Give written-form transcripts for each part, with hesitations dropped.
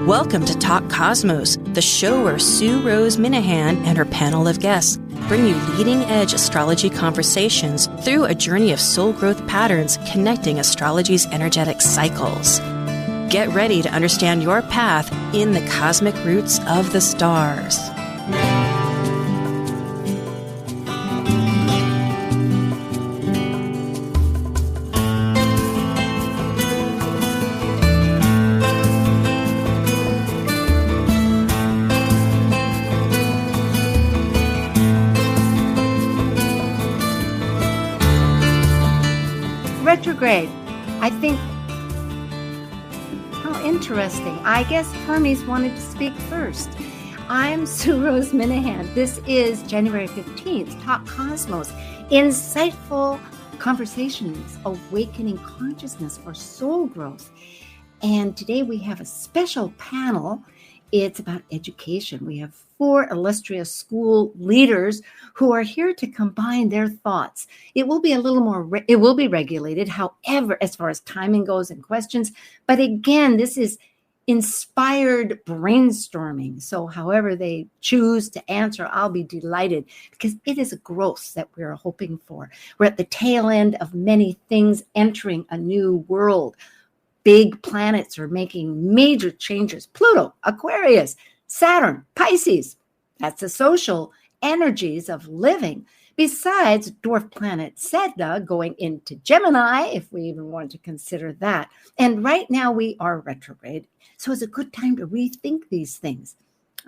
Welcome to Talk Cosmos, the show where Sue Rose Minahan and her panel of guests bring you leading-edge astrology conversations through a journey of soul growth patterns connecting astrology's energetic cycles. Get ready to understand your path in the cosmic roots of the stars. Retrograde. I think, how interesting. I guess Hermes wanted to speak first. I'm Sue Rose Minahan. This is January 15th, Talk Cosmos, insightful conversations, awakening consciousness for soul growth. And today we have a special panel. It's about education. We have 4 illustrious school leaders who are here to combine their thoughts. It will be a little more, it will be regulated, however, as far as timing goes and questions. But again, this is inspired brainstorming. So however they choose to answer, I'll be delighted because it is a growth that we're hoping for. We're at the tail end of many things entering a new world. Big planets are making major changes. Pluto, Aquarius, Saturn, Pisces. That's the social energies of living. Besides dwarf planet Sedna going into Gemini, if we even want to consider that. And right now we are retrograde. So it's a good time to rethink these things.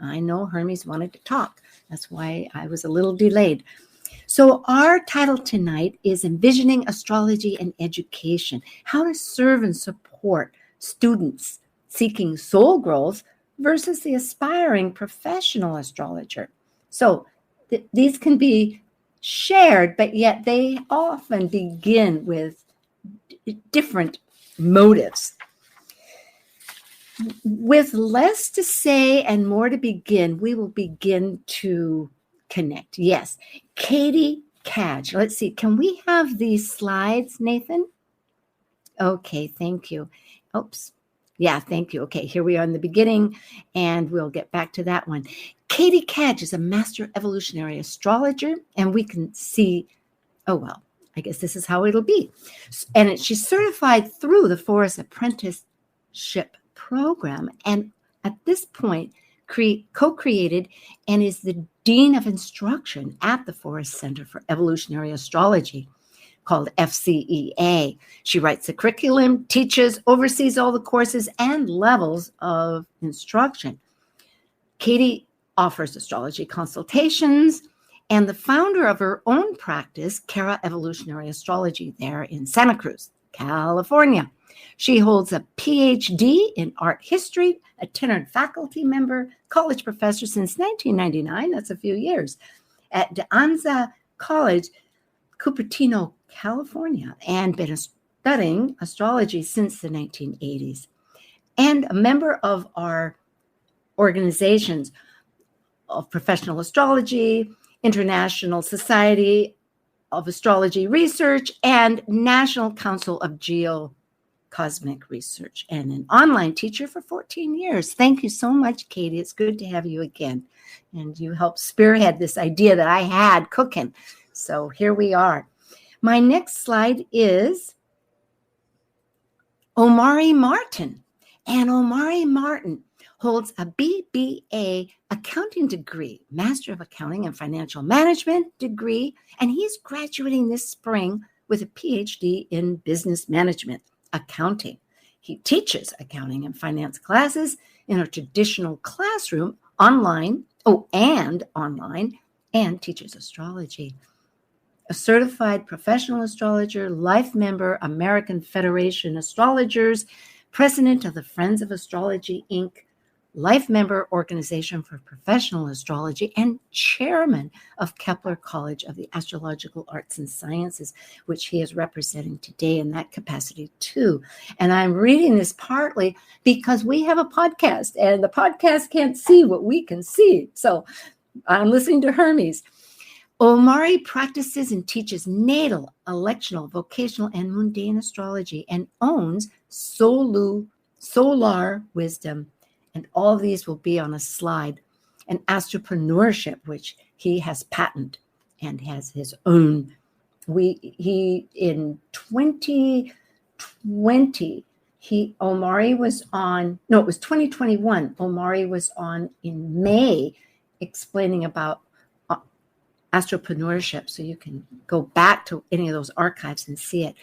I know Hermes wanted to talk. That's why I was a little delayed. So our title tonight is Envisioning Astrology and Education, how to serve and support students seeking soul growth versus the aspiring professional astrologer. So these can be shared, but yet they often begin with different motives. With less to say and more to begin, we will begin to connect. Yes, CATIE CADGE. Let's see. Can we have these slides, Nathan? Okay, thank you. Oops. Yeah, thank you. Okay, here we are in the beginning, and we'll get back to that one. CATIE CADGE is a Master Evolutionary Astrologer, and we can see, oh, well, I guess this is how it'll be. And she's certified through the Forrest Apprenticeship program, and at this point, co-created and is the Dean of Instruction at the Forrest Center for Evolutionary Astrology, called FCEA. She writes the curriculum, teaches, oversees all the courses and levels of instruction. CATIE offers astrology consultations and the founder of her own practice, Cara Evolutionary Astrology, there in Santa Cruz, California. She holds a Ph.D. in art history, a tenured faculty member, college professor since 1999, that's a few years, at Anza College, Cupertino, California, and been studying astrology since the 1980s. And a member of our organizations of Professional Astrology, International Society of Astrology Research, and National Council of Cosmic Research, and an online teacher for 14 years. Thank you so much, CATIE. It's good to have you again. And you helped spearhead this idea that I had cooking. So here we are. My next slide is Omari Martin. And Omari Martin holds a BBA accounting degree, Master of Accounting and Financial Management degree, and he's graduating this spring with a PhD in Business Management Accounting. He teaches accounting and finance classes in a traditional classroom online, and teaches astrology. A certified professional astrologer, life member, American Federation Astrologers, president of the Friends of Astrology, Inc., life member organization for professional astrology, and chairman of Kepler College of the Astrological Arts and Sciences, which he is representing today in that capacity too. And I'm reading this partly because we have a podcast and the podcast can't see what we can see. So I'm listening to Hermes. Omari practices and teaches natal, electional, vocational, and mundane astrology and owns Solar Wisdom And all of these will be on a slide. And Astropreneurship, which he has patented and has his own. He in 2020, Omari was on, no, it was 2021. Omari was on in May explaining about astropreneurship. So you can go back to any of those archives and see it.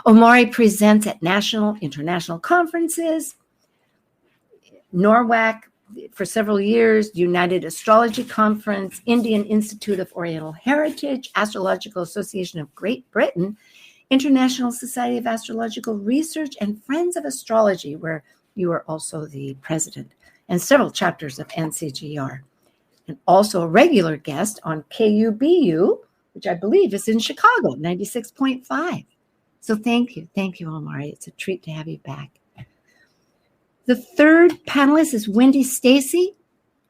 Omari presents at national, international conferences, NORWAC for several years, United Astrology Conference, Indian Institute of Oriental Heritage, Astrological Association of Great Britain, International Society of Astrological Research, and Friends of Astrology, where you are also the president, and several chapters of NCGR. And also a regular guest on KUBU, which I believe is in Chicago, 96.5. So thank you. Thank you, Omari. It's a treat to have you back. The third panelist is Wendy Stacey.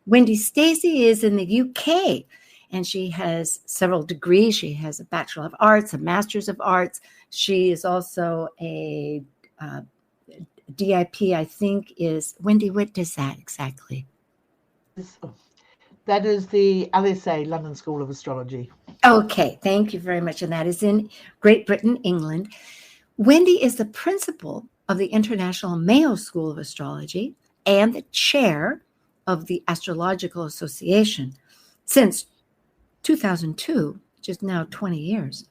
Wendy Stacey is in the UK, and she has several degrees. She has a Bachelor of Arts, a Master's of Arts. She is also a DIP, I think, is, Wendy, what is that exactly? That is the LSA, London School of Astrology. Okay, thank you very much. And that is in Great Britain, England. Wendy is the principal of the International Mayo School of Astrology and the chair of the Astrological Association since 2002, which is now 20 years.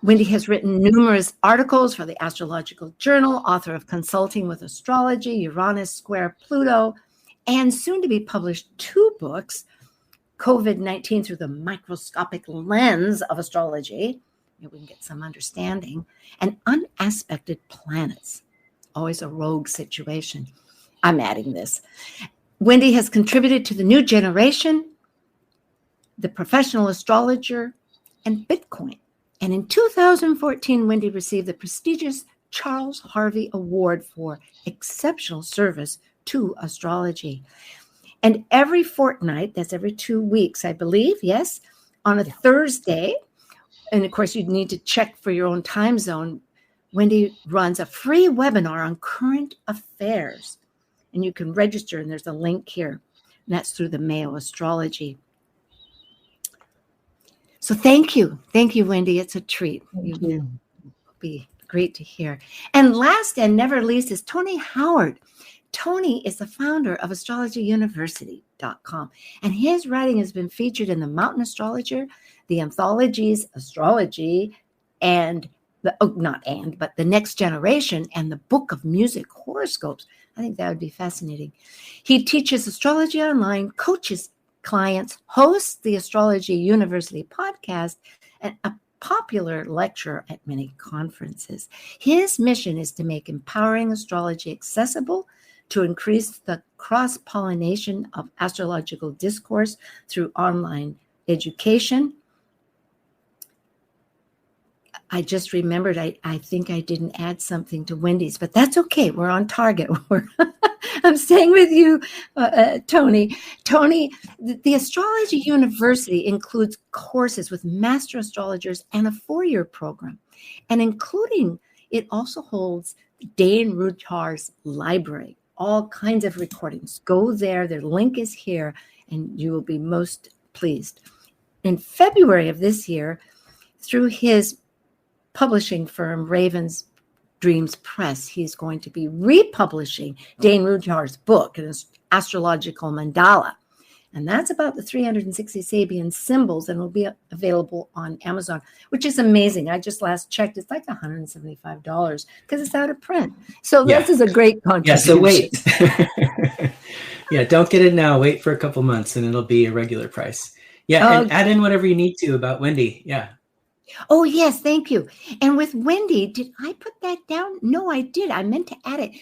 Wendy has written numerous articles for the Astrological Journal, author of Consulting with Astrology, Uranus Square Pluto, and soon to be published 2 books, COVID-19 Through the Microscopic Lens of Astrology, maybe we can get some understanding, and Unaspected Planets, always a rogue situation. I'm adding this. Wendy has contributed to The New Generation, The Professional Astrologer, and Bitcoin. And in 2014, Wendy received the prestigious Charles Harvey Award for exceptional service to astrology. And every fortnight, that's every 2 weeks, I believe, yes, on a Thursday, and of course you'd need to check for your own time zone, Wendy runs a free webinar on current affairs. And you can register, and there's a link here. And that's through the Mayo Astrology. So thank you. Thank you, Wendy. It's a treat. Thank you. It'll be great to hear. And last and never least is Tony Howard. Tony is the founder of astrologyuniversity.com, and his writing has been featured in the Mountain Astrologer, the anthologies Astrology, and the Next Generation, and the Book of Music Horoscopes. I think that would be fascinating. He teaches astrology online, coaches clients, hosts the Astrology University podcast, and a popular lecturer at many conferences. His mission is to make empowering astrology accessible, to increase the cross-pollination of astrological discourse through online education. I just remembered, I think I didn't add something to Wendy's, but that's okay. We're on target. I'm staying with you, Tony. Tony, the Astrology University includes courses with master astrologers and a 4-year program. And including, it also holds Dane Rudhar's library, all kinds of recordings. Go there. Their link is here, and you will be most pleased. In February of this year, through his publishing firm, Raven's Dreams Press, he's going to be republishing Dane Rudhar's book, an astrological mandala. And that's about the 360 Sabian symbols, and will be available on Amazon, which is amazing. I just last checked. It's like $175 because it's out of print. So This is a great contribution. Yeah, so wait. Yeah, don't get it now. Wait for a couple months, and it'll be a regular price. Yeah, and add in whatever you need to about Wendy. Yeah. Oh, yes, thank you. And with Wendy, did I put that down? No, I did. I meant to add it.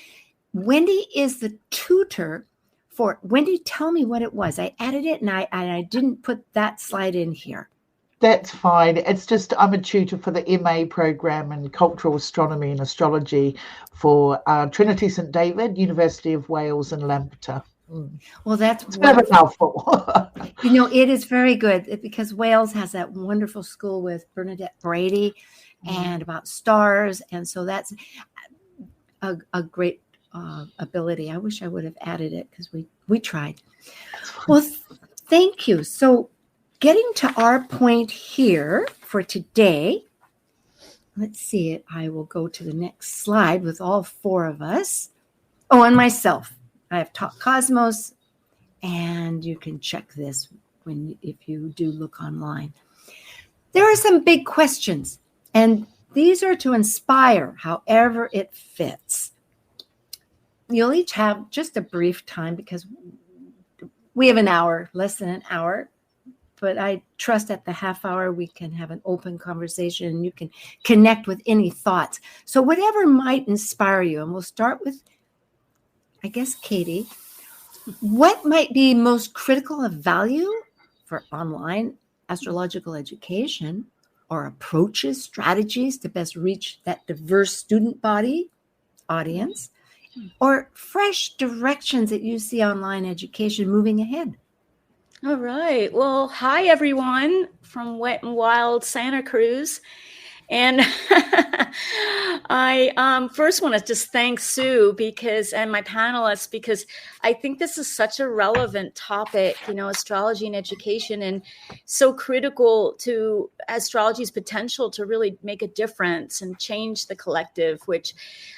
Wendy is the tutor for, Wendy, tell me what it was. I added it, and I didn't put that slide in here. That's fine. It's just I'm a tutor for the MA program in Cultural Astronomy and Astrology for Trinity St David, University of Wales and Lampeter. Well, that's a bit of a mouthful. It is very good because Wales has that wonderful school with Bernadette Brady and about stars. And so that's a great ability. I wish I would have added it because we tried. Well, thank you. So getting to our point here for today, let's see, I will go to the next slide with all four of us. Oh, and myself. I have taught Cosmos, and you can check this if you do look online. There are some big questions, and these are to inspire however it fits. You'll each have just a brief time because we have an hour, less than an hour, but I trust at the half hour we can have an open conversation and you can connect with any thoughts. So whatever might inspire you, and we'll start with, I guess, Katie, what might be most critical of value for online astrological education, or approaches, strategies to best reach that diverse student audience, or fresh directions that you see online education moving ahead? All right. Well, hi, everyone from Wet and Wild Santa Cruz. And I first want to just thank Sue and my panelists, because I think this is such a relevant topic, astrology and education, and so critical to astrology's potential to really make a difference and change the collective, which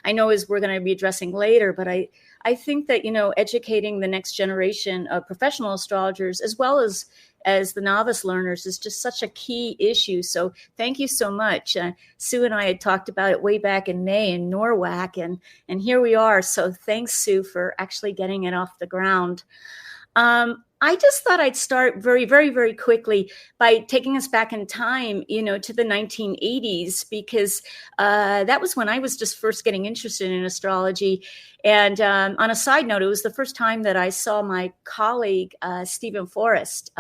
I know we're going to be addressing later. But I think that, educating the next generation of professional astrologers as well as the novice learners is just such a key issue. So thank you so much. Sue and I had talked about it way back in May in NORWAC, and here we are. So thanks, Sue, for actually getting it off the ground. I just thought I'd start very, very, very quickly by taking us back in time, to the 1980s, because that was when I was just first getting interested in astrology. And on a side note, it was the first time that I saw my colleague, Stephen Forrest,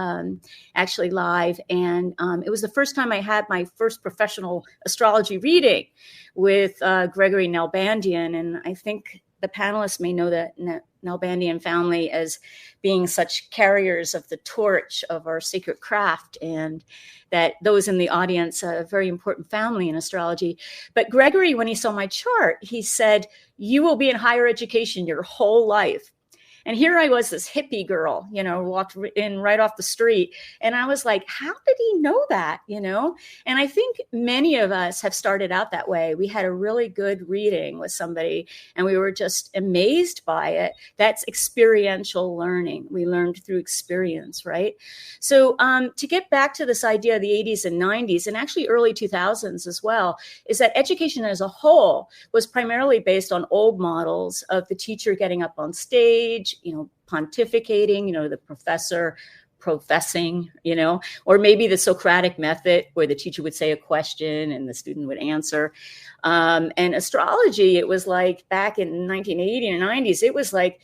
actually live. And it was the first time I had my first professional astrology reading with Gregory Nalbandian. And I think the panelists may know that Nalbandian family as being such carriers of the torch of our sacred craft, and that those in the audience are a very important family in astrology. But Gregory, when he saw my chart, he said, "You will be in higher education your whole life." And here I was, this hippie girl, walked in right off the street. And I was like, how did he know that, And I think many of us have started out that way. We had a really good reading with somebody and we were just amazed by it. That's experiential learning. We learned through experience, right? So to get back to this idea of the 80s and 90s, and actually early 2000s as well, is that education as a whole was primarily based on old models of the teacher getting up on stage, pontificating, the professor professing, or maybe the Socratic method where the teacher would say a question and the student would answer. And astrology, it was like back in 1980 and 90s, it was like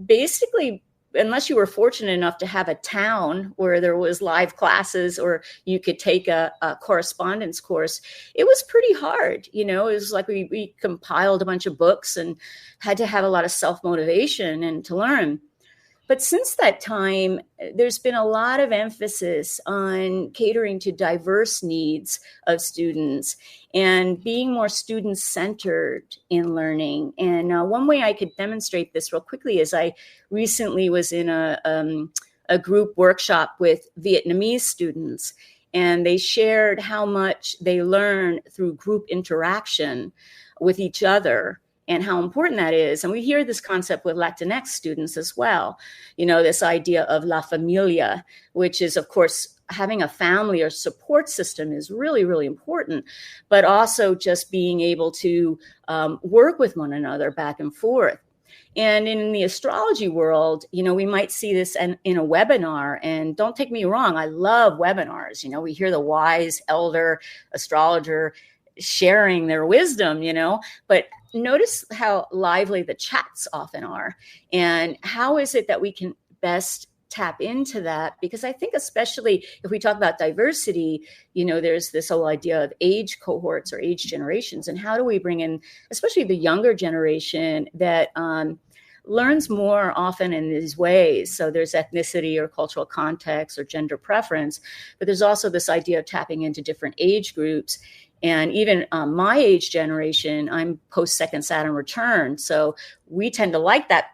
basically, unless you were fortunate enough to have a town where there was live classes or you could take a correspondence course, it was pretty hard. It was like we compiled a bunch of books and had to have a lot of self-motivation and to learn. But since that time, there's been a lot of emphasis on catering to diverse needs of students and being more student-centered in learning. And one way I could demonstrate this real quickly is I recently was in a group workshop with Vietnamese students, and they shared how much they learn through group interaction with each other and how important that is. And we hear this concept with Latinx students as well. This idea of La Familia, which is, of course, having a family or support system is really, really important, but also just being able to work with one another back and forth. And in the astrology world, we might see this in a webinar. And don't take me wrong, I love webinars. We hear the wise elder astrologer sharing their wisdom, but notice how lively the chats often are. And how is it that we can best tap into that? Because I think especially if we talk about diversity, there's this whole idea of age cohorts or age generations. And how do we bring in, especially the younger generation that learns more often in these ways? So there's ethnicity or cultural context or gender preference, but there's also this idea of tapping into different age groups. And even my age generation, I'm post second Saturn return. So we tend to like that,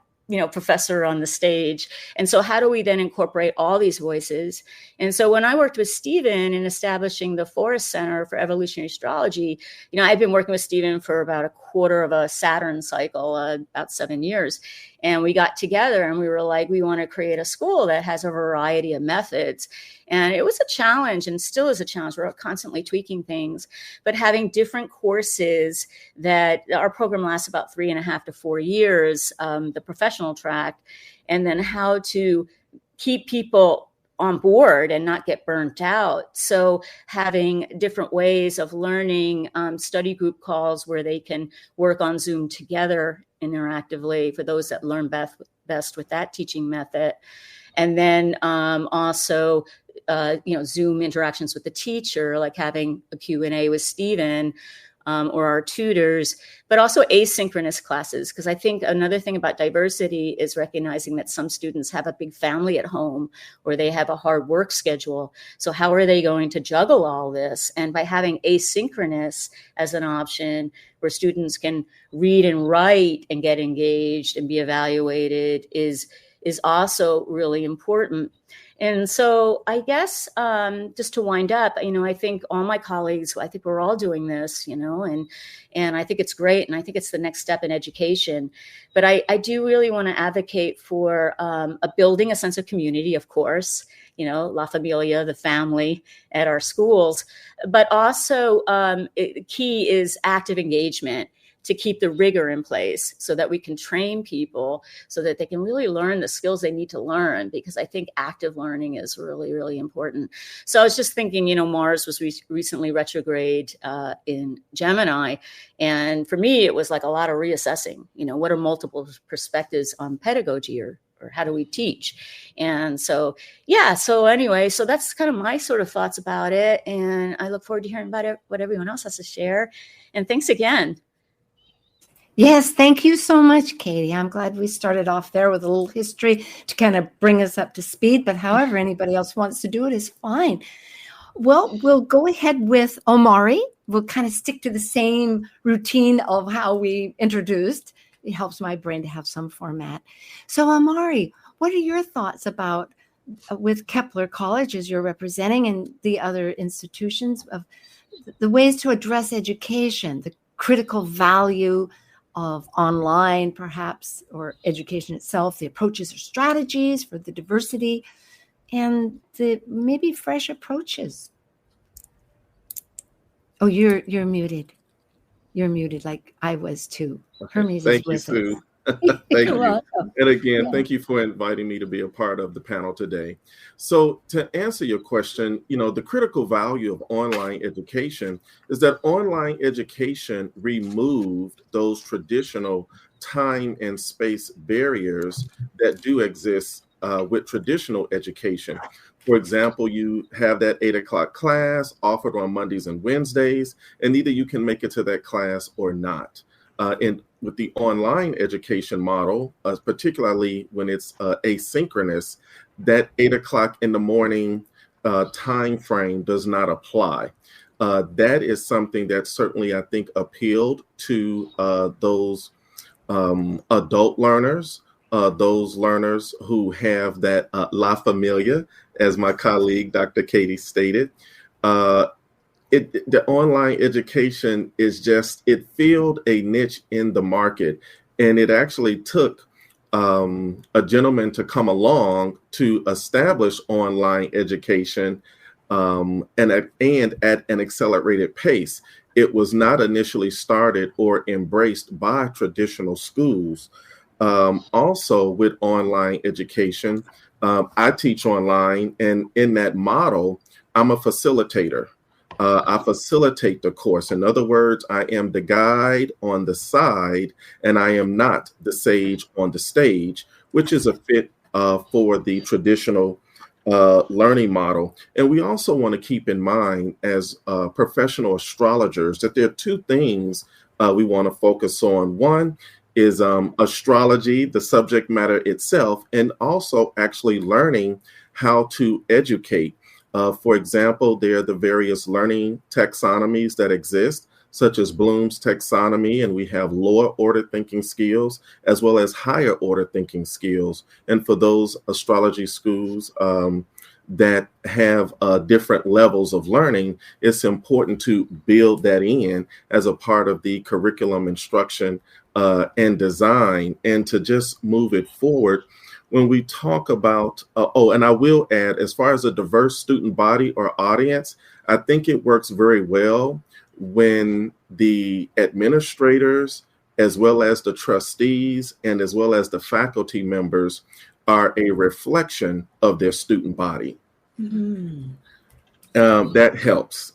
professor on the stage. And so how do we then incorporate all these voices? And so when I worked with Stephen in establishing the Forrest Center for Evolutionary Astrology, I've been working with Stephen for about a quarter of a Saturn cycle, about 7 years. And we got together and we were like, we want to create a school that has a variety of methods. And it was a challenge and still is a challenge. We're constantly tweaking things, but having different courses that our program lasts about 3.5 to 4 years, the professional track, and then how to keep people on board and not get burnt out. So having different ways of learning, study group calls where they can work on Zoom together interactively for those that learn best with that teaching method. And then also, Zoom interactions with the teacher, like having a Q&A with Stephen or our tutors, but also asynchronous classes. Because I think another thing about diversity is recognizing that some students have a big family at home or they have a hard work schedule. So how are they going to juggle all this? And by having asynchronous as an option where students can read and write and get engaged and be evaluated is also really important. And so I guess just to wind up, I think all my colleagues, I think we're all doing this, and I think it's great. And I think it's the next step in education. But I do really want to advocate for building a sense of community, of course, La Familia, the family at our schools. But also key is active engagement to keep the rigor in place so that we can train people so that they can really learn the skills they need to learn, because I think active learning is really, really important. So I was just thinking, Mars was recently retrograde in Gemini. And for me, it was like a lot of reassessing, what are multiple perspectives on pedagogy or how do we teach? And so, anyway, so that's kind of my sort of thoughts about it. And I look forward to hearing about it, what everyone else has to share. And thanks again. Yes, thank you so much, Katie. I'm glad we started off there with a little history to kind of bring us up to speed, but however anybody else wants to do it is fine. Well, we'll go ahead with Omari. We'll kind of stick to the same routine of how we introduced. It helps my brain to have some format. So Omari, what are your thoughts about with Kepler College as you're representing and the other institutions of the ways to address education, the critical value of online, perhaps, or education itself, the approaches or strategies for the diversity, and the maybe fresh approaches? Oh, you're muted. You're muted, like I was too. Hermes Thank is with you, Sue. us. Thank you. Welcome. And again, thank you for inviting me to be a part of the panel today. So to answer your question, the critical value of online education is that online education removed those traditional time and space barriers that do exist with traditional education. For example, you have that 8 o'clock class offered on Mondays and Wednesdays, and either you can make it to that class or not. And with the online education model, particularly when it's asynchronous, that 8 o'clock in the morning time frame does not apply. That is something that certainly, I think, appealed to those adult learners, those learners who have that La Familia, as my colleague, Dr. Katie stated. The online education is it filled a niche in the market, and it actually took a gentleman to come along to establish online education and at an accelerated pace. It was not initially started or embraced by traditional schools. Also with online education, I teach online, and in that model, I'm a facilitator. I facilitate the course. In other words, I am the guide on the side, and I am not the sage on the stage, which is a fit for the traditional learning model. And we also want to keep in mind as professional astrologers that there are two things we want to focus on. One is astrology, the subject matter itself, and also actually learning how to educate For example, there are the various learning taxonomies that exist, such as Bloom's taxonomy, and we have lower order thinking skills as well as higher order thinking skills. And for those astrology schools that have different levels of learning, it's important to build that in as a part of the curriculum instruction and design, and to just move it forward. When we talk about, and I will add, as far as a diverse student body or audience, I think it works very well when the administrators, as well as the trustees, and as well as the faculty members are a reflection of their student body. Mm-hmm. That helps.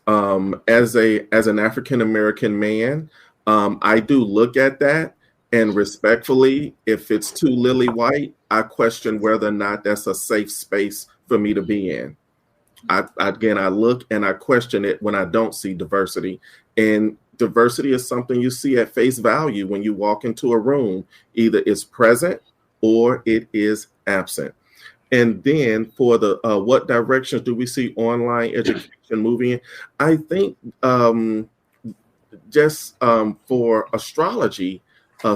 As an African-American man, I do look at that, and respectfully, if it's too lily white, I question whether or not that's a safe space for me to be in. I look and I question it when I don't see diversity. And diversity is something you see at face value when you walk into a room. Either it's present or it is absent. And then for the what directions do we see online education moving in? I think for astrology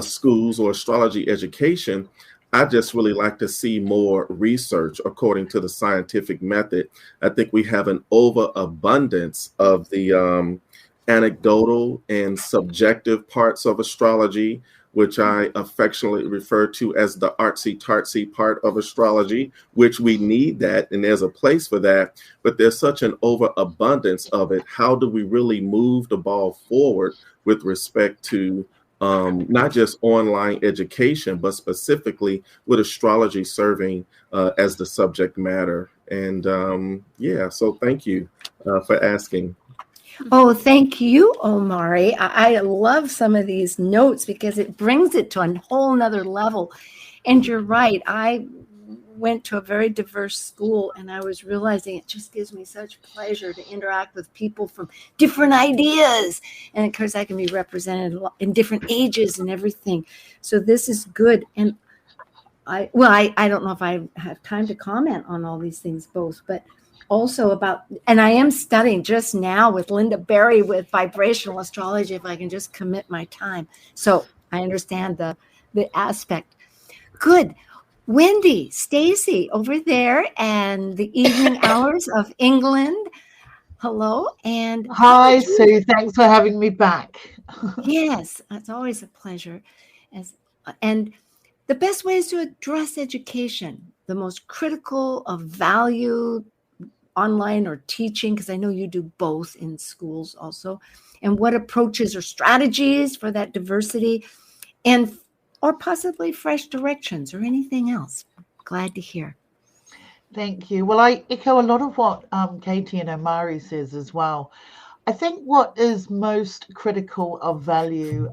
schools or astrology education, I just really like to see more research according to the scientific method. I think we have an overabundance of the anecdotal and subjective parts of astrology, which I affectionately refer to as the artsy-tartsy part of astrology, which we need that, and there's a place for that, but there's such an overabundance of it. How do we really move the ball forward with respect to not just online education, but specifically with astrology serving as the subject matter? And so thank you for asking. Oh, thank you, Omari. I love some of these notes because it brings it to a whole nother level. And you're right. I went to a very diverse school, and I was realizing it just gives me such pleasure to interact with people from different ideas. And of course, I can be represented in different ages and everything. So this is good. And I don't know if I have time to comment on all these things both, but also about, and I am studying just now with Linda Berry with vibrational astrology, if I can just commit my time. So I understand the aspect. Good. Wendy, Stacy over there, and the evening hours of England. Hello. And hi, Sue. Thanks for having me back. Yes, it's always a pleasure. And the best ways to address education, the most critical of value, online or teaching, because I know you do both in schools also, and what approaches or strategies for that diversity, and or possibly fresh directions or anything else. Glad to hear. Thank you. Well, I echo a lot of what Katie and Omari says as well. I think what is most critical of value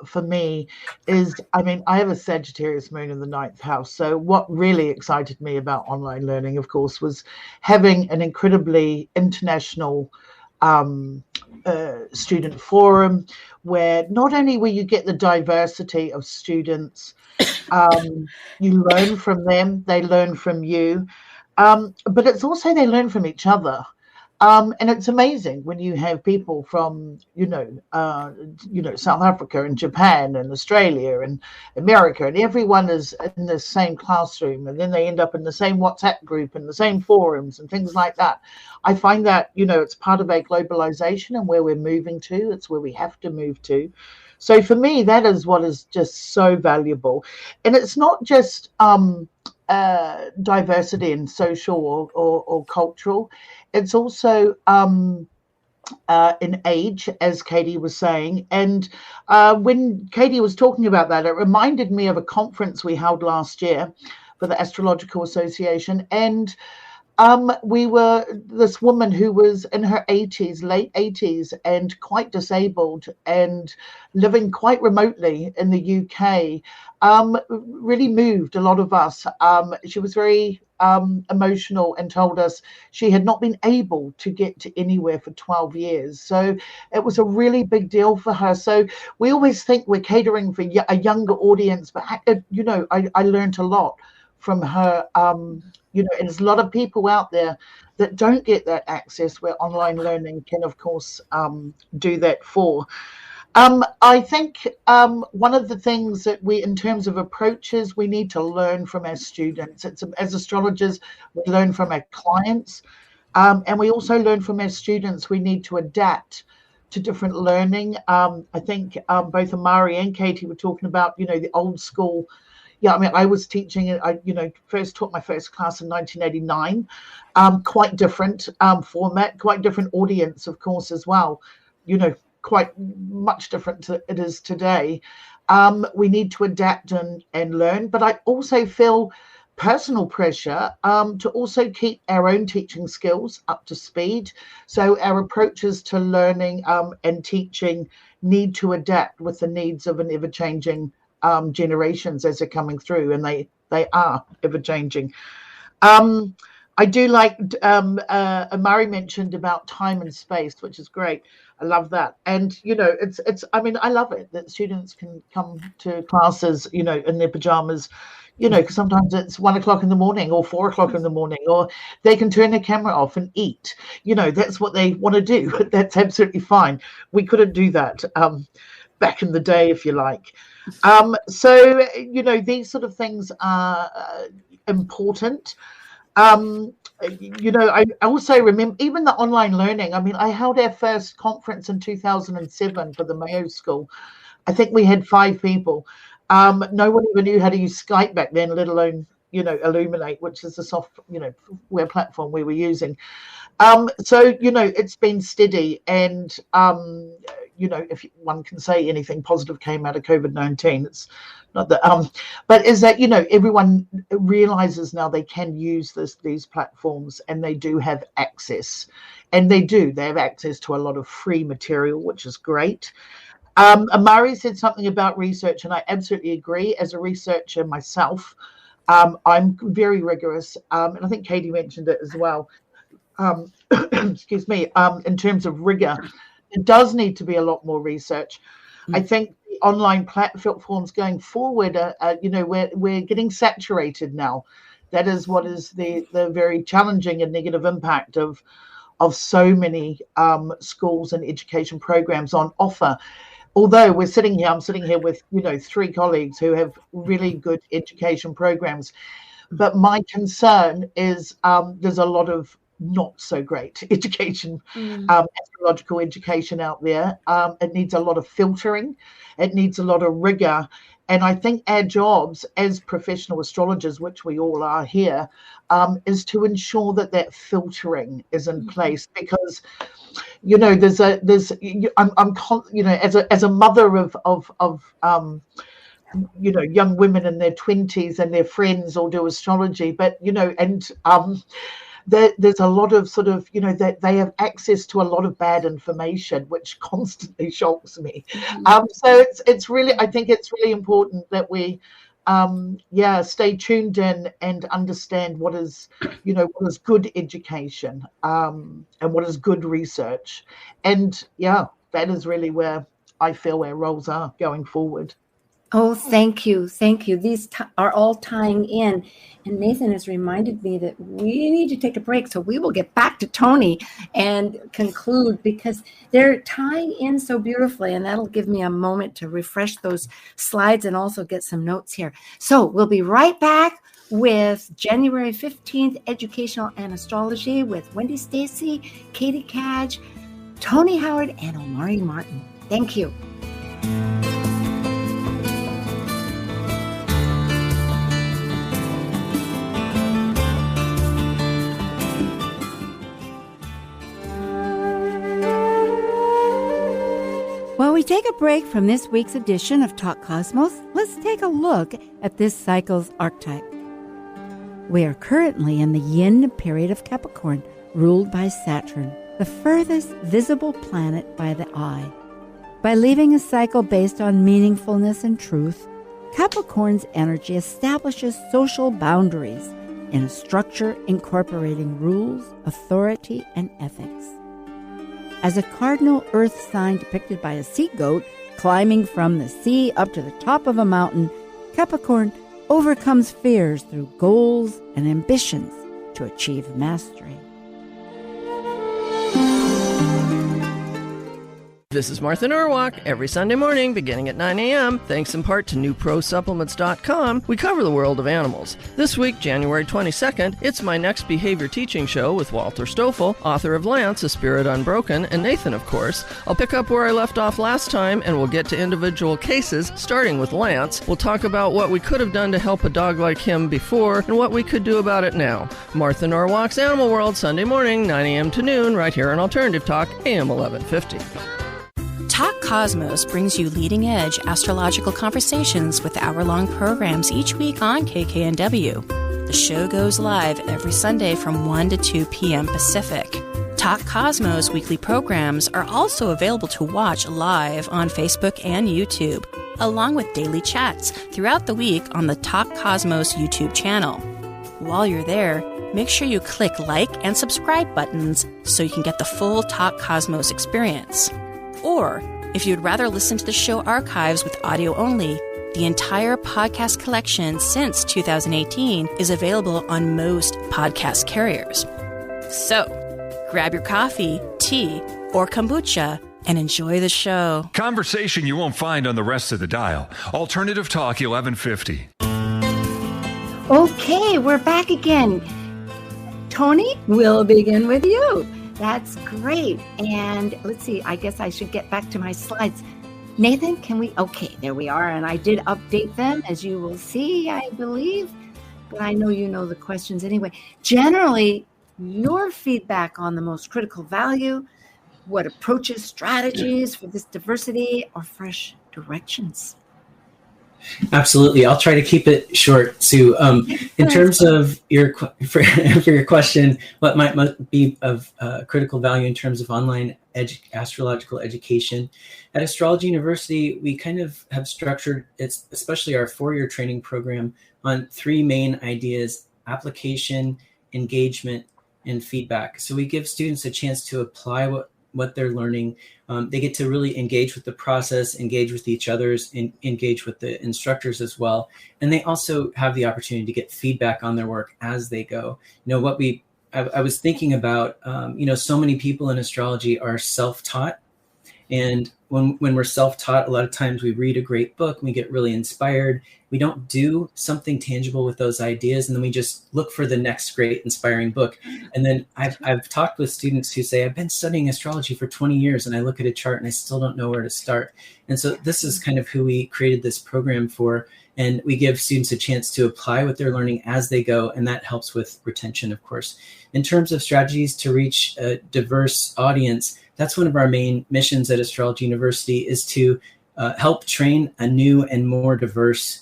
for me is, I have a Sagittarius moon in the 9th house. So what really excited me about online learning, of course, was having an incredibly international student forum where not only will you get the diversity of students, you learn from them, they learn from you, but it's also they learn from each other. And it's amazing when you have people from, South Africa and Japan and Australia and America, and everyone is in the same classroom, and then they end up in the same WhatsApp group and the same forums and things like that. I find that, it's part of a globalization and where we're moving to. It's where we have to move to. So for me, that is what is just so valuable. And it's not just diversity in social or cultural. It's also in age, as Katie was saying. And when Katie was talking about that, it reminded me of a conference we held last year for the Astrological Association. And we were this woman who was in her 80s, late 80s, and quite disabled and living quite remotely in the UK, really moved a lot of us. She was very emotional and told us she had not been able to get to anywhere for 12 years. So it was a really big deal for her. So we always think we're catering for a younger audience, but I learned a lot from her. And there's a lot of people out there that don't get that access where online learning can, of course, do that for. I think one of the things that we, in terms of approaches, we need to learn from our students. As astrologers, we learn from our clients, and we also learn from our students. We need to adapt to different learning. I think both Amari and Katie were talking about, the old school. Yeah, I mean, I was teaching, I first taught my first class in 1989. Quite different format, quite different audience, of course, as well. Quite much different to it is today. We need to adapt and learn, but I also feel personal pressure to also keep our own teaching skills up to speed. So our approaches to learning and teaching need to adapt with the needs of an ever-changing generations as they're coming through, and they are ever-changing. I do like Amari mentioned about time and space, which is great. I love that. And, it's I mean, I love it that students can come to classes, in their pajamas, because sometimes it's 1 o'clock in the morning or 4 o'clock in the morning, or they can turn their camera off and eat. That's what they want to do. That's absolutely fine. We couldn't do that back in the day, if you like. So, these sort of things are important. I also remember even the online learning. I mean, I held our first conference in 2007 for the Mayo School. I think we had 5 people. No one even knew how to use Skype back then, let alone, Illuminate, which is the software platform we were using. So, it's been steady. And, if one can say anything positive came out of COVID-19, it's not that, but is that, everyone realizes now they can use these platforms, and they do have access, and they have access to a lot of free material, which is great. Amari said something about research, and I absolutely agree. As a researcher myself, I'm very rigorous, and I think Katie mentioned it as well. Excuse me, in terms of rigor, it does need to be a lot more research. I think the online platforms going forward, we're getting saturated now. That is what is the very challenging and negative impact of so many schools and education programs on offer. Although I'm sitting here with 3 colleagues who have really good education programs, but my concern is there's a lot of not so great education, astrological education out there. It needs a lot of filtering. It needs a lot of rigor. And I think our jobs as professional astrologers, which we all are here, is to ensure that filtering is in place, because, as a mother of young women in their 20s, and their friends all do astrology, but, there's a lot of sort of, that they have access to a lot of bad information, which constantly shocks me. So it's really, I think it's really important that we, stay tuned in and understand what is good education, and what is good research. And that is really where I feel our roles are going forward. Oh, thank you. Thank you. These are all tying in. And Nathan has reminded me that we need to take a break. So we will get back to Tony and conclude, because they're tying in so beautifully. And that'll give me a moment to refresh those slides and also get some notes here. So we'll be right back with January 15th, Educational and Astrology with Wendy Stacy, CATIE CADGE, Tony Howard, and Omari Martin. Thank you. While we take a break from this week's edition of Talk Cosmos, let's take a look at this cycle's archetype. We are currently in the yin period of Capricorn, ruled by Saturn, the furthest visible planet by the eye. By leaving a cycle based on meaningfulness and truth, Capricorn's energy establishes social boundaries in a structure incorporating rules, authority, and ethics. As a cardinal earth sign depicted by a sea goat climbing from the sea up to the top of a mountain, Capricorn overcomes fears through goals and ambitions to achieve mastery. This is Martha Norwalk. Every Sunday morning, beginning at 9 a.m., thanks in part to NewProSupplements.com, we cover the world of animals. This week, January 22nd, it's my next behavior teaching show with Walter Stoffel, author of Lance, A Spirit Unbroken, and Nathan, of course. I'll pick up where I left off last time, and we'll get to individual cases, starting with Lance. We'll talk about what we could have done to help a dog like him before, and what we could do about it now. Martha Norwalk's Animal World, Sunday morning, 9 a.m. to noon, right here on Alternative Talk, AM 1150. Talk Cosmos brings you leading-edge astrological conversations with hour-long programs each week on KKNW. The show goes live every Sunday from 1 to 2 p.m. Pacific. Talk Cosmos weekly programs are also available to watch live on Facebook and YouTube, along with daily chats throughout the week on the Talk Cosmos YouTube channel. While you're there, make sure you click like and subscribe buttons so you can get the full Talk Cosmos experience. Or, if you'd rather listen to the show archives with audio only, the entire podcast collection since 2018 is available on most podcast carriers. So, grab your coffee, tea, or kombucha and enjoy the show. Conversation you won't find on the rest of the dial. Alternative Talk 1150. Okay, we're back again. Tony, we'll begin with you. That's great. And let's see, I guess I should get back to my slides. Nathan, okay, there we are. And I did update them, as you will see, I believe. But I know you know the questions anyway. Generally, your feedback on the most critical value, what approaches, strategies for this diversity, or fresh directions? Absolutely. I'll try to keep it short, Sue. In terms of for your question, what might be of critical value in terms of online astrological education? At Astrology University, we kind of have structured it's especially our 4-year training program on 3 main ideas: application, engagement, and feedback. So we give students a chance to apply what they're learning. They get to really engage with the process, engage with each other's, and engage with the instructors as well. And they also have the opportunity to get feedback on their work as they go. I was thinking about, so many people in astrology are self-taught. And when we're self-taught, a lot of times we read a great book, and we get really inspired. We don't do something tangible with those ideas, and then we just look for the next great inspiring book. And then I've talked with students who say, I've been studying astrology for 20 years, and I look at a chart and I still don't know where to start. And so this is kind of who we created this program for. And we give students a chance to apply what they're learning as they go, and that helps with retention, of course. In terms of strategies to reach a diverse audience, that's one of our main missions at Astrology University, is to help train a new and more diverse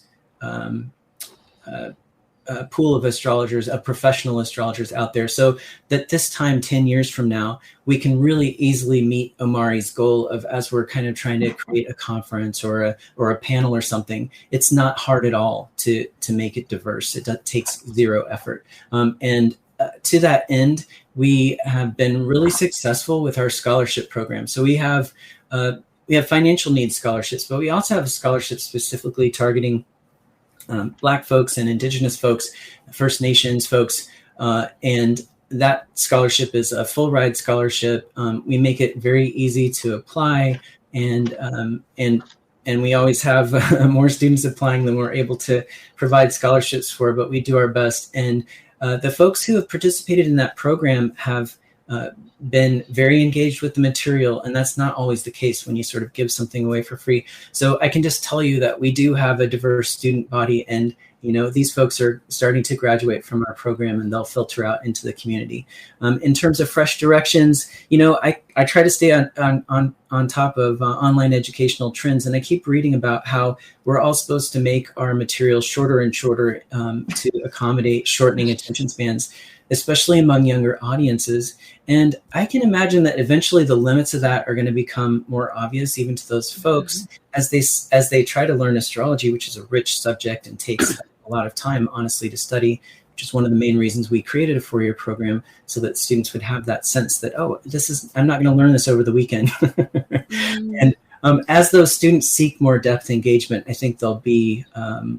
pool of astrologers, of professional astrologers out there, so that this time, 10 years from now, we can really easily meet Omari's goal of, as we're kind of trying to create a conference or a panel or something, it's not hard at all to make it diverse. It takes zero effort. And to that end, we have been really successful with our scholarship program. So we have financial needs scholarships, but we also have scholarships specifically targeting Black folks and Indigenous folks, First Nations folks, and that scholarship is a full ride scholarship. We make it very easy to apply, and we always have more students applying than we're able to provide scholarships for, but we do our best. And the folks who have participated in that program have been very engaged with the material, and that's not always the case when you sort of give something away for free. So I can just tell you that we do have a diverse student body, and these folks are starting to graduate from our program, and they'll filter out into the community. In terms of fresh directions, I try to stay on top of online educational trends, and I keep reading about how we're all supposed to make our material shorter and shorter to accommodate shortening attention spans, especially among younger audiences. And I can imagine that eventually the limits of that are going to become more obvious even to those folks as they try to learn astrology, which is a rich subject and takes a lot of time, honestly, to study, which is one of the main reasons we created a 4-year program, so that students would have that sense that, I'm not going to learn this over the weekend. And As those students seek more depth engagement, I think they'll be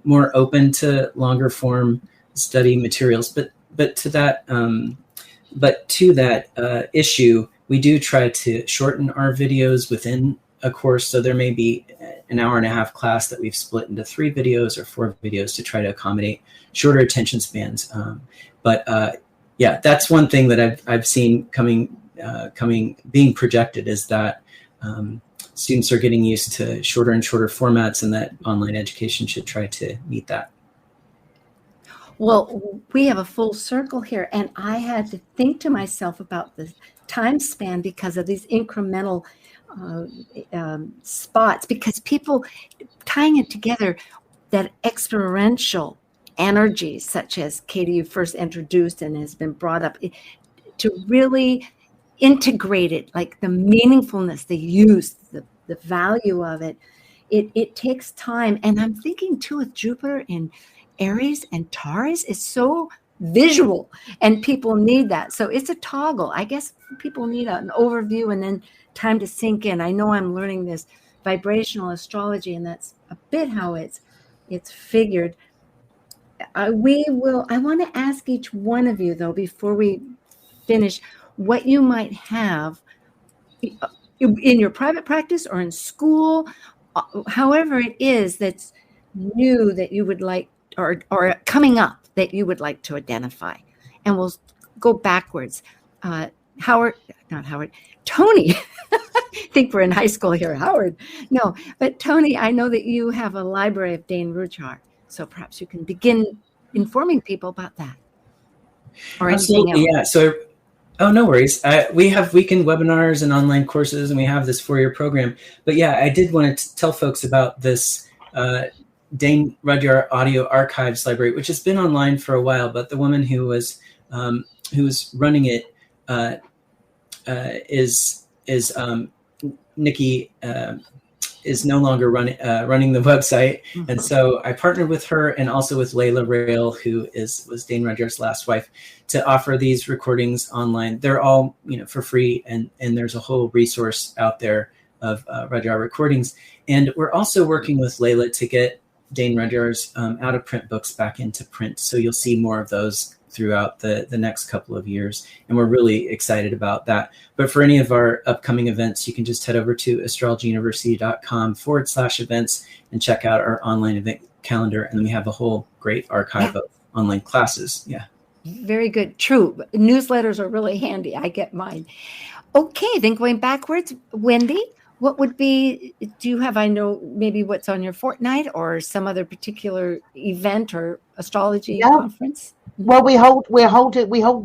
more open to longer form study materials. But to that issue, we do try to shorten our videos within a course. So there may be an hour and a half class that we've split into 3 videos or 4 videos to try to accommodate shorter attention spans. Yeah, that's one thing that I've seen being projected is that students are getting used to shorter and shorter formats, and that online education should try to meet that. Well, we have a full circle here, and I had to think to myself about the time span because of these incremental spots, because people tying it together, that experiential energy, such as Katie, you first introduced and has been brought up, to really integrate it, like the meaningfulness, the use, the value of it. It takes time. And I'm thinking too, with Jupiter in Aries and Taurus, is so visual, and people need that. So it's a toggle. I guess people need an overview and then time to sink in. I know I'm learning this vibrational astrology, and that's a bit how it's figured. I want to ask each one of you, though, before we finish, what you might have in your private practice or in school, however it is that's new that you would like, or coming up that you would like to identify. And we'll go backwards. Tony, I think we're in high school here, Howard. No, but Tony, I know that you have a library of Dane Ruchar, so perhaps you can begin informing people about that. Or absolutely, yeah. So, no worries. We have weekend webinars and online courses, and we have this 4-year program. But yeah, I did want to tell folks about this Dane Rudyard Audio Archives Library, which has been online for a while, but the woman who was running it is Nikki is no longer running the website, and so I partnered with her and also with Layla Rail, who was Dane Rudyard's last wife, to offer these recordings online. They're all for free, and there's a whole resource out there of Rudyard recordings. And we're also working with Layla to get Dane Rudyard's out of print books back into print. So you'll see more of those throughout the next couple of years. And we're really excited about that. But for any of our upcoming events, you can just head over to astrologyuniversity.com/events and check out our online event calendar. And then we have a whole great archive of online classes. Yeah. Very good. True. Newsletters are really handy. I get mine. Okay. Then going backwards, Wendy, what would be, do you have, I know maybe what's on your fortnight or some other particular event or astrology conference? Well, we hold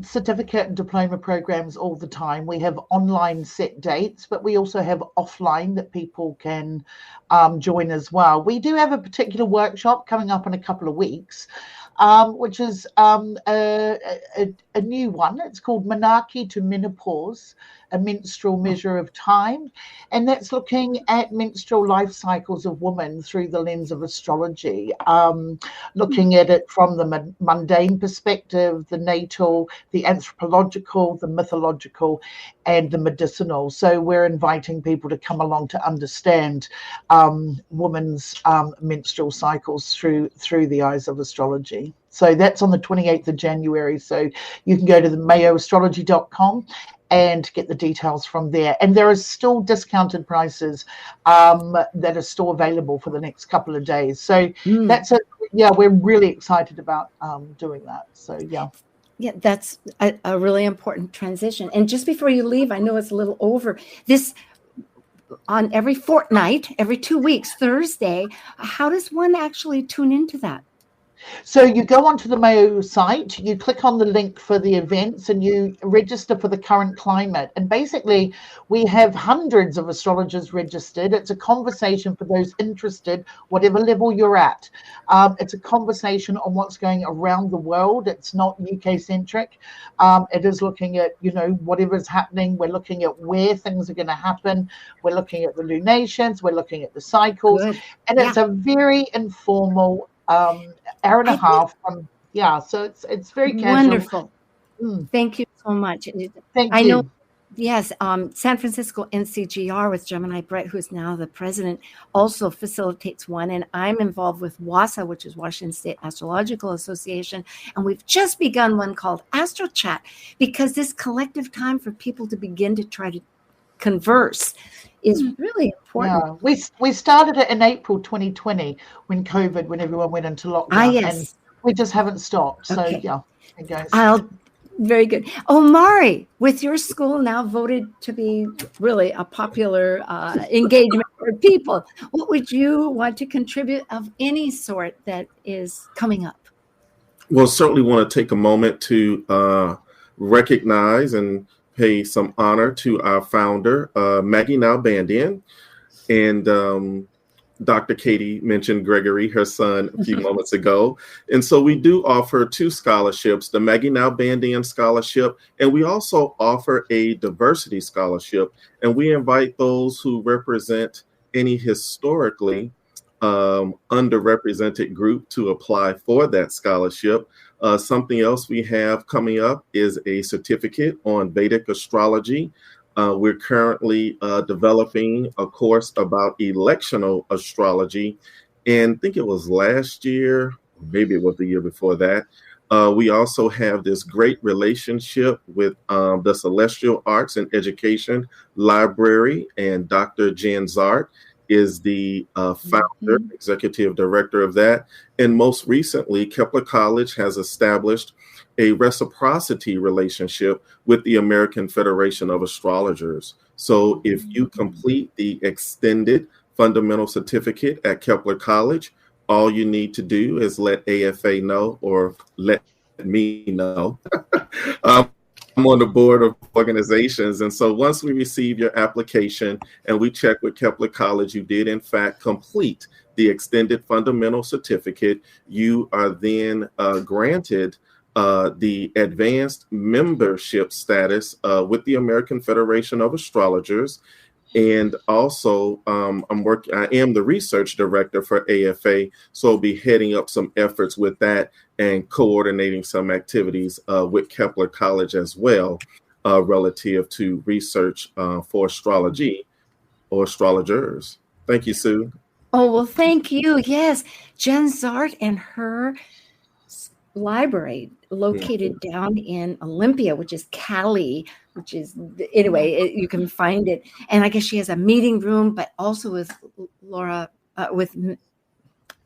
certificate and diploma programs all the time. We have online set dates, but we also have offline that people can join as well. We do have a particular workshop coming up in a couple of weeks, which is a new one. It's called Menarche to Menopause, a menstrual measure of time. And that's looking at menstrual life cycles of women through the lens of astrology, looking at it from the mundane perspective, the natal, the anthropological, the mythological, and the medicinal. So we're inviting people to come along to understand women's menstrual cycles through the eyes of astrology. So that's on the 28th of January. So you can go to the mayoastrology.com and get the details from there. And there are still discounted prices that are still available for the next couple of days. So that's it. Yeah, we're really excited about doing that. So, yeah. Yeah, that's a really important transition. And just before you leave, I know it's a little over, this on every fortnight, every 2 weeks, Thursday, how does one actually tune into that? So you go onto the Mayo site, you click on the link for the events, and you register for the current climate. And basically, we have hundreds of astrologers registered. It's a conversation for those interested, whatever level you're at. It's a conversation on what's going around the world. It's not UK-centric. It is looking at, whatever's happening. We're looking at where things are going to happen. We're looking at the lunations. We're looking at the cycles. Good. And it's a very informal hour and a half so it's very casual. Wonderful. Thank you so much. Thank you. Yes, San Francisco NCGR with Gemini Brett, who's now the president, also facilitates one. And I'm involved with WASA, which is Washington State Astrological Association. And we've just begun one called Chat, because this collective time for people to begin to try to converse is really important. Yeah, we started it in April 2020 when everyone went into lockdown. Yes. And we just haven't stopped. So Okay. yeah, it goes. Very good. Omari, with your school now voted to be really a popular engagement for people, what would you want to contribute of any sort that is coming up? Well, certainly want to take a moment to recognize and pay some honor to our founder, Maggie Now-Bandian, and Dr. Katie mentioned Gregory, her son, a few moments ago. And so we do offer 2 scholarships, the Maggie Now-Bandian Scholarship, and we also offer a diversity scholarship. And we invite those who represent any historically underrepresented group to apply for that scholarship. Something else we have coming up is a certificate on Vedic astrology. We're currently developing a course about electional astrology. And I think it was last year, maybe it was the year before that. We also have this great relationship with the Celestial Arts and Education Library, and Dr. Jen Zart is the founder, executive director of that. And most recently, Kepler College has established a reciprocity relationship with the American Federation of Astrologers. So if you complete the extended fundamental certificate at Kepler College, all you need to do is let AFA know, or let me know. I'm on the board of organizations. And so once we receive your application and we check with Kepler College, you did in fact complete the extended fundamental certificate, you are then granted the advanced membership status with the American Federation of Astrologers. And also, I am the research director for AFA, so I'll be heading up some efforts with that and coordinating some activities with Kepler College as well, relative to research for astrology or astrologers. Thank you, Sue. Oh, well, thank you. Yes, Jen Zart and her library located down in Olympia, which is Cali, which is, anyway, you can find it. And I guess she has a meeting room, but also with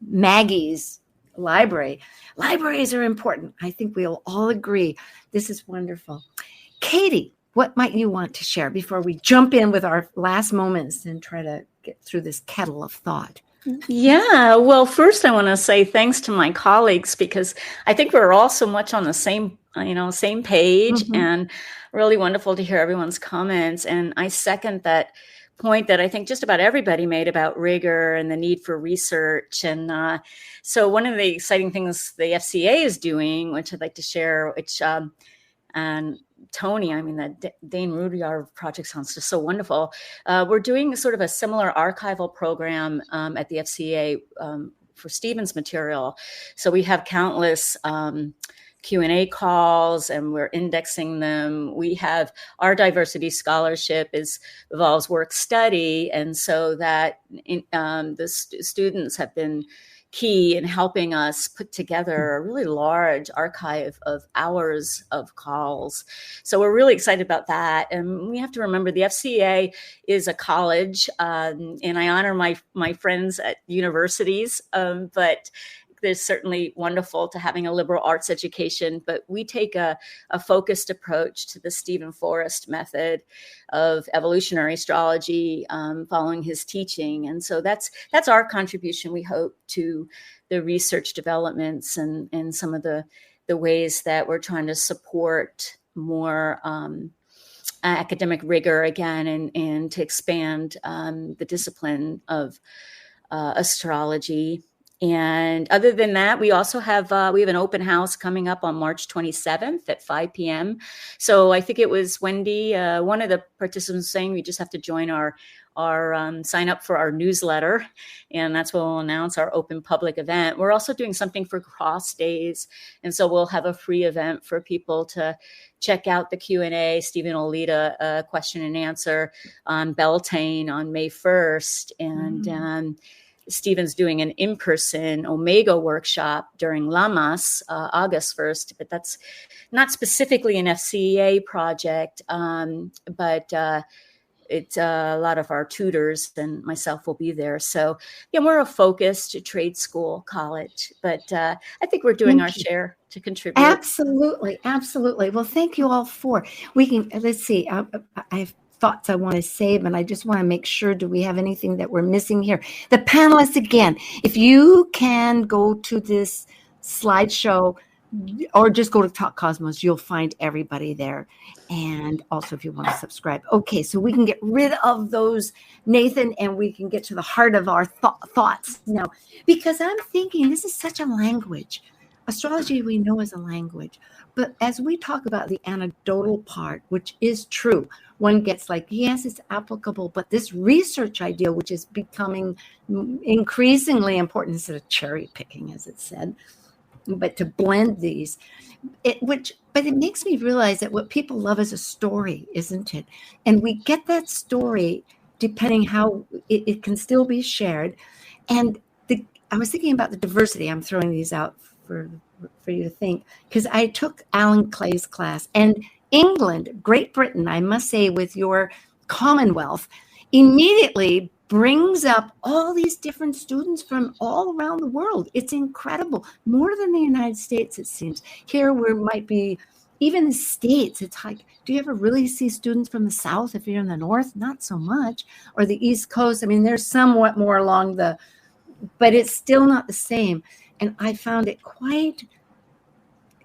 Maggie's library. Libraries are important. I think we'll all agree. This is wonderful. Katie, what might you want to share before we jump in with our last moments and try to get through this kettle of thought? Yeah, well, first I want to say thanks to my colleagues, because I think we're all so much on the same page, and really wonderful to hear everyone's comments. And I second that point that I think just about everybody made about rigor and the need for research. And so one of the exciting things the FCA is doing, which I'd like to share, which and Tony, I mean, the Dane Rudyard project sounds just so wonderful. We're doing sort of a similar archival program at the FCA for Stephen's material. So we have countless Q&A calls, and we're indexing them. We have our diversity scholarship involves work study, and so that the students have been key in helping us put together a really large archive of hours of calls. So we're really excited about that. And we have to remember the FCA is a college, and I honor my friends at universities, but there's certainly wonderful to having a liberal arts education, but we take a focused approach to the Stephen Forrest method of evolutionary astrology, following his teaching. And so that's our contribution, we hope, to the research developments and some of the ways that we're trying to support more academic rigor again, and to expand the discipline of astrology. And other than that, we also have an open house coming up on March 27th at 5 p.m. So I think it was Wendy, one of the participants, saying we just have to join our sign up for our newsletter, and that's when we'll announce our open public event. We're also doing something for Cross Days, and so we'll have a free event for people to check out the Q&A. Stephen will lead a question and answer on Beltane on May 1st, and Stephen's doing an in-person Omega workshop during Lamas, August 1st, but that's not specifically an FCEA project, but it's a lot of our tutors and myself will be there. So yeah, we're a focused trade school college, but I think we're doing our share to contribute. Absolutely. Well, thank you all for, let's see, I have thoughts I want to save, and I just want to make sure, do we have anything that we're missing here? The panelists, again, if you can go to this slideshow or just go to Talk Cosmos, you'll find everybody there. And also if you want to subscribe. Okay, so we can get rid of those, Nathan, and we can get to the heart of our thoughts now, because I'm thinking this is such a language. Astrology we know is a language, but as we talk about the anecdotal part, which is true, one gets like, yes, it's applicable, but this research idea, which is becoming increasingly important instead of cherry picking, as it said, but to blend these, but it makes me realize that what people love is a story, isn't it? And we get that story depending how it can still be shared. And I was thinking about the diversity. I'm throwing these out for you to think, because I took Alan Clay's class, and England, Great Britain, I must say, with your Commonwealth, immediately brings up all these different students from all around the world. It's incredible. More than the United States, it seems. Here, where might be, even the States, it's like, do you ever really see students from the South if you're in the North? Not so much. Or the East Coast. I mean, there's somewhat more along but it's still not the same. And I found it quite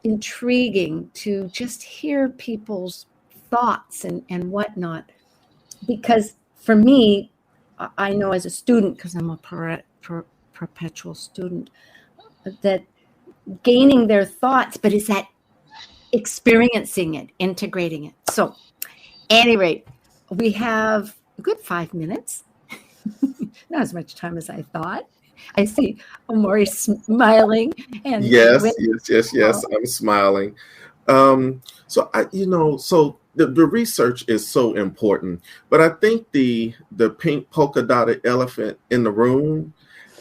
intriguing to just hear people's thoughts and whatnot. Because for me, I know as a student, because I'm a perpetual student, that gaining their thoughts, but it's that experiencing it, integrating it. So, at any rate, we have a good 5 minutes. Not as much time as I thought. I see Omori smiling. And yes, I'm smiling. So the research is so important, but I think the pink polka dotted elephant in the room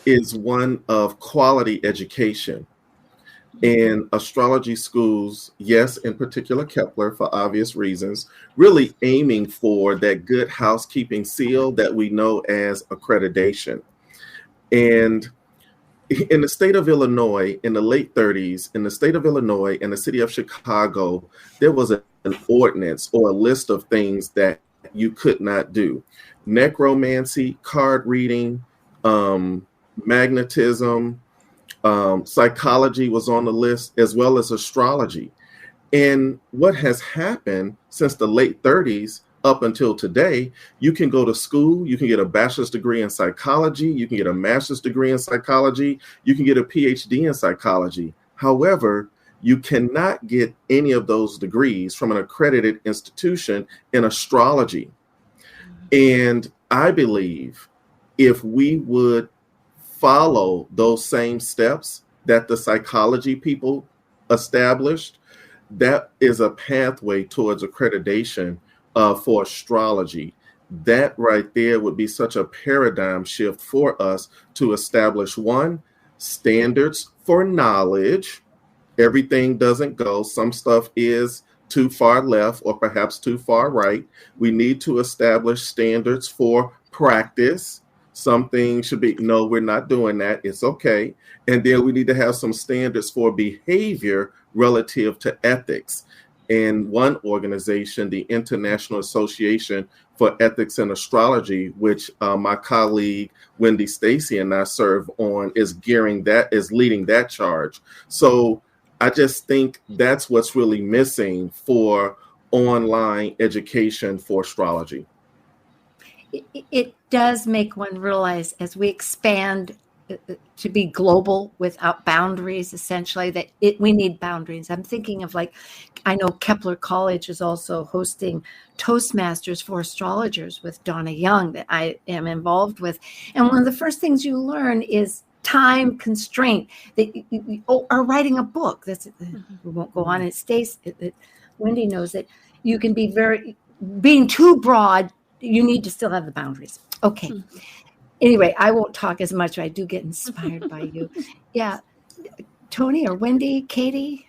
is one of quality education. And astrology schools, yes, in particular Kepler, for obvious reasons, really aiming for that good housekeeping seal that we know as accreditation. And in the state of Illinois, in the late 30s, in the state of Illinois, in the city of Chicago, there was an ordinance or a list of things that you could not do. Necromancy, card reading, magnetism, psychology was on the list, as well as astrology. And what has happened since the late 30s up until today, you can go to school, you can get a bachelor's degree in psychology, you can get a master's degree in psychology, you can get a Ph.D. in psychology. However, you cannot get any of those degrees from an accredited institution in astrology. And I believe if we would follow those same steps that the psychology people established, that is a pathway towards accreditation for astrology. That right there would be such a paradigm shift for us to establish, one, standards for knowledge. Everything doesn't go. Some stuff is too far left or perhaps too far right. We need to establish standards for practice. Some things should be, no, we're not doing that. It's okay. And then we need to have some standards for behavior relative to ethics. And one organization, the International Association for Ethics in Astrology, which my colleague Wendy Stacy and I serve on, is leading that charge. So I just think that's what's really missing for online education for astrology. It does make one realize, as we expand to be global without boundaries, essentially, that we need boundaries. I'm thinking of, like, I know Kepler College is also hosting Toastmasters for astrologers with Donna Young that I am involved with. And one of the first things you learn is time constraint, that or writing a book. We won't go on. It stays. Wendy knows that you can be being too broad. You need to still have the boundaries. Okay. Anyway, I won't talk as much. I do get inspired by you. Yeah. Tony or Wendy, Katie?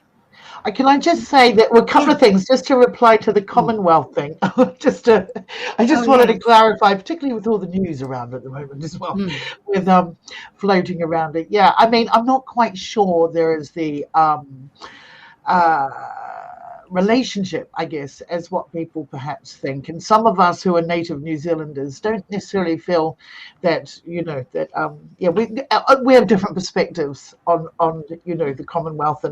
Can I just say that a couple of things, just to reply to the Commonwealth thing. I just wanted to clarify, particularly with all the news around at the moment as well, with floating around it. Yeah, I mean, I'm not quite sure there is the relationship, I guess, as what people perhaps think. And some of us who are native New Zealanders don't necessarily feel that, we have different perspectives on the Commonwealth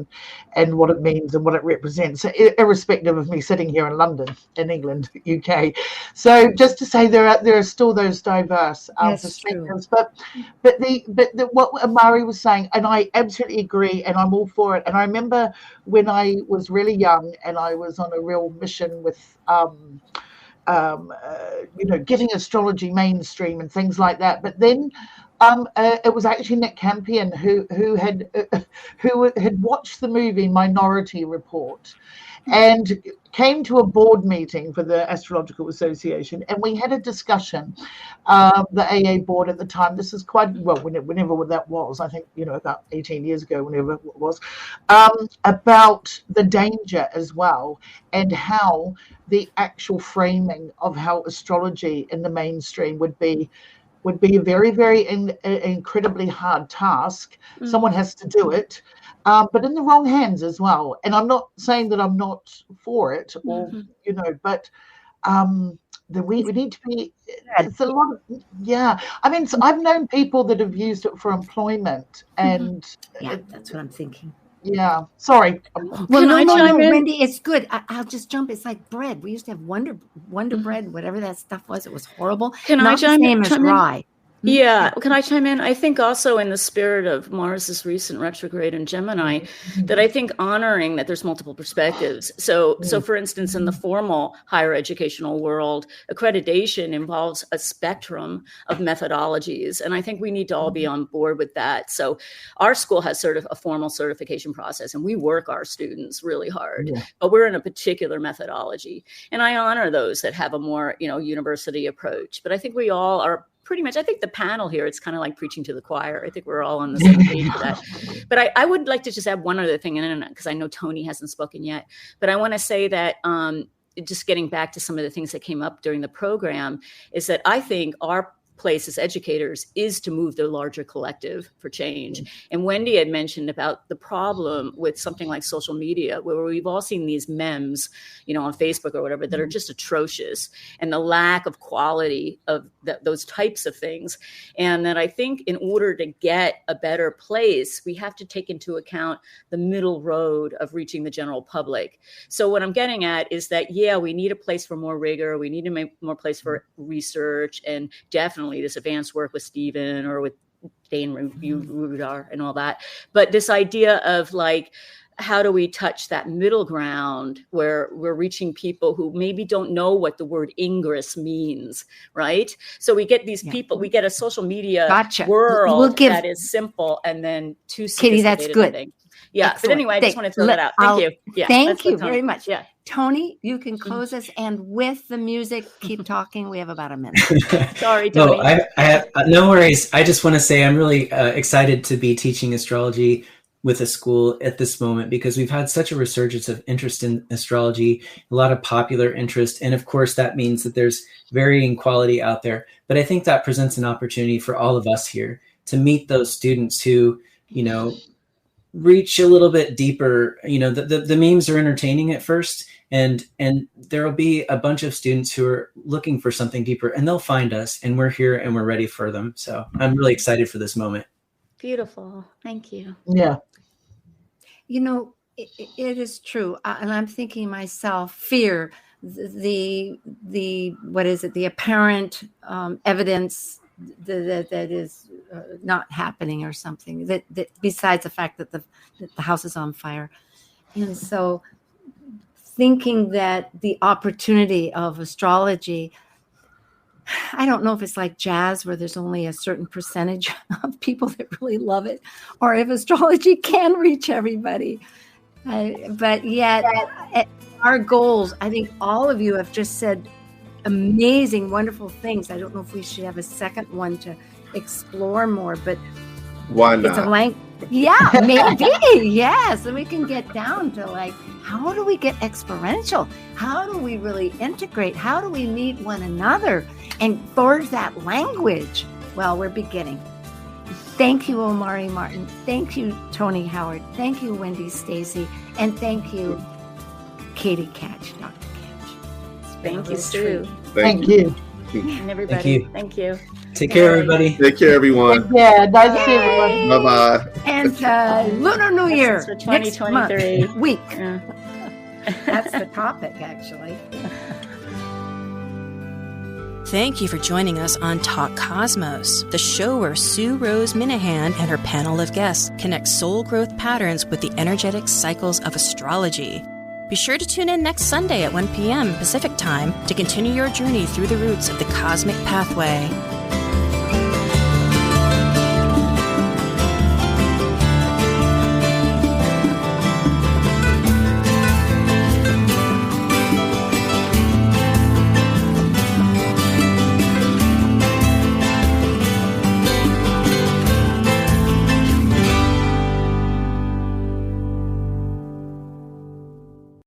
and what it means and what it represents, irrespective of me sitting here in London, in England, UK. So just to say there are still those diverse perspectives. True. But what Amari was saying, and I absolutely agree, and I'm all for it. And I remember when I was really young and I was on a real mission with, getting astrology mainstream and things like that. But then it was actually Nick Campion who had watched the movie Minority Report and came to a board meeting for the Astrological Association, and we had a discussion, the AA board at the time. This is whenever that was, I think, about 18 years ago, whenever it was, about the danger as well, and how the actual framing of how astrology in the mainstream would be a very, very incredibly hard task. Someone has to do it. But in the wrong hands as well. And I'm not saying that I'm not for it, or but we need to be. It's a lot of, I mean, I've known people that have used it for employment, and that's what I'm thinking. Yeah, sorry. Well, no, Wendy, it's good. I'll just jump. It's like bread. We used to have Wonder Bread, whatever that stuff was. It was horrible. Not the same as rye. Yeah. Can I chime in? I think also in the spirit of Mars's recent retrograde in Gemini, that I think honoring that there's multiple perspectives. So for instance, in the formal higher educational world, accreditation involves a spectrum of methodologies. And I think we need to all be on board with that. So our school has sort of a formal certification process, and we work our students really hard, but we're in a particular methodology. And I honor those that have a more, university approach. But I think we all are pretty much, I think the panel here, it's kind of like preaching to the choir. I think we're all on the same page with that. But I would like to just add one other thing, and because I know Tony hasn't spoken yet, but I want to say that just getting back to some of the things that came up during the program is that I think our place as educators is to move the larger collective for change. And Wendy had mentioned about the problem with something like social media, where we've all seen these memes, on Facebook or whatever, that are just atrocious, and the lack of quality of those types of things. And that I think in order to get a better place, we have to take into account the middle road of reaching the general public. So what I'm getting at is that, we need a place for more rigor. We need to make more place for research, and definitely this advanced work with Stephen or with Dane Rudar and all that. But this idea of how do we touch that middle ground where we're reaching people who maybe don't know what the word ingress means, right? So we get these people, we get a social media world that is simple and then too sophisticated. Katie, that's good. Yeah, excellent. But anyway, I just wanted to throw that out. Thank you. Yeah, thank you very much. Yeah. Tony, you can close us, and with the music, keep talking. We have about a minute. Sorry, Tony. No, I have no worries. I just want to say I'm really excited to be teaching astrology with a school at this moment, because we've had such a resurgence of interest in astrology, a lot of popular interest. And of course, that means that there's varying quality out there. But I think that presents an opportunity for all of us here to meet those students who, reach a little bit deeper. The memes are entertaining at first, and there will be a bunch of students who are looking for something deeper, and they'll find us, and we're here and we're ready for them. So I'm really excited for this moment. Beautiful. Thank you. Yeah. It is true. And I'm thinking myself, fear, the what is it? The apparent evidence that is not happening or something, that besides the fact that the house is on fire. And so thinking that the opportunity of astrology, I don't know if it's like jazz where there's only a certain percentage of people that really love it, or if astrology can reach everybody. But yet our goals, I think all of you have just said amazing, wonderful things. I don't know if we should have a second one to explore more, but why not? It's a length. Yeah, maybe. Yes. And we can get down to like, how do we get experiential? How do we really integrate? How do we meet one another and forge that language? Well, we're beginning. Thank you, Omari Martin. Thank you, Tony Howard. Thank you, Wendy Stacy. And thank you, CATIE CADGE, Dr. Cadge. Thank you, Sue. Thank you. And everybody. Thank you. Take care, everybody. Take care, everyone. Yeah, nice to see everyone. Bye-bye. And Lunar New Year. For 2023. Week. Yeah. That's the topic, actually. Thank you for joining us on Talk Cosmos, the show where Sue Rose Minahan and her panel of guests connect soul growth patterns with the energetic cycles of astrology. Be sure to tune in next Sunday at 1 p.m. Pacific Time to continue your journey through the roots of the cosmic pathway.